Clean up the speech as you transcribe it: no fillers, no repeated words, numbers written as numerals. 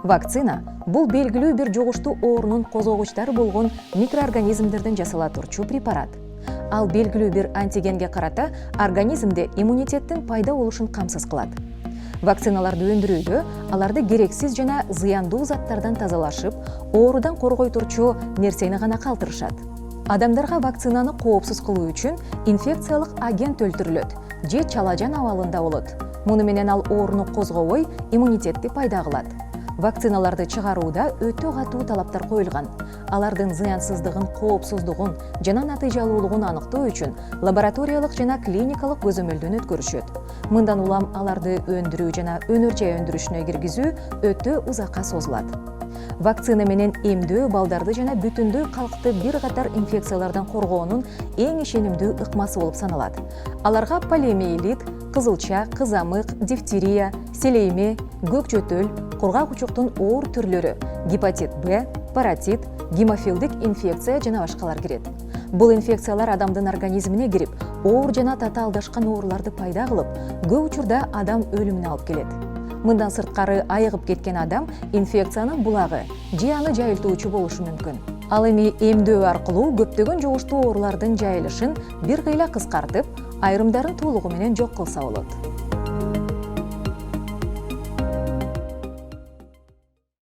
Вакцина бул белгилүү бир жугуштуу оорунун козгогучтары болгон микроорганизмдерден жасала турчу препарат. Ал белгилүү бир антигенге карата организмде иммунитеттин пайда болушун камсыз кылат. Вакциналарды өндүрүүдө аларды керексиз жана зыяндуу заттардан тазалашып, оорудан коргой турчу нерсени гана калтырышат. Адамдарга вакцинаны коопсуз кылуу үчүн инфекциялык агент өлтүрүлөт же чалажан абалында болот. Муну менен ал ооруну козгобой, иммунитетти пайда кылат. Вакциналарды чыгарууда өтө катуу талаптар коюлган. Алардын зыянсыздыгын, коопсуздугун жана натыйжалуулугун аныктоо үчүн лабораториялык жана клиникалык көзөмөлдөн өткөрүшөт. Мындан улам аларды өндүрүү жана өнөр жай өндүрүшүнө киргизүү өтө узакка созулат. Вакцина менен эмдөө балдарды жана бүтүндөй калкты бир катар инфекциялардан коргоонун эң ишенимдүү ыкмасы болуп саналат. Аларга полиомиелит, кызылча, кызамык, дифтерия, селейме, көк жөтөл, кургак учуктун оор түрлөрү, гепатит Б, паротит, гемофилдик инфекция жана башкалар кирет. Бул инфекциялар адамдын организмине кирип, оор жана татаалдашкан ооруларды пайда кылып, көп учурда адам өлүмүнө алып келет. Мындан сырткары айыгып кеткен адам инфекциянын булагы же аны жайылтуучу болушу мүмкүн. Ал эми эмдөө аркылуу көптөгөн жугуштуу оорулардын жайылышын бир кыйла кыскартып, айрымдарын толугу менен жок кылса болот.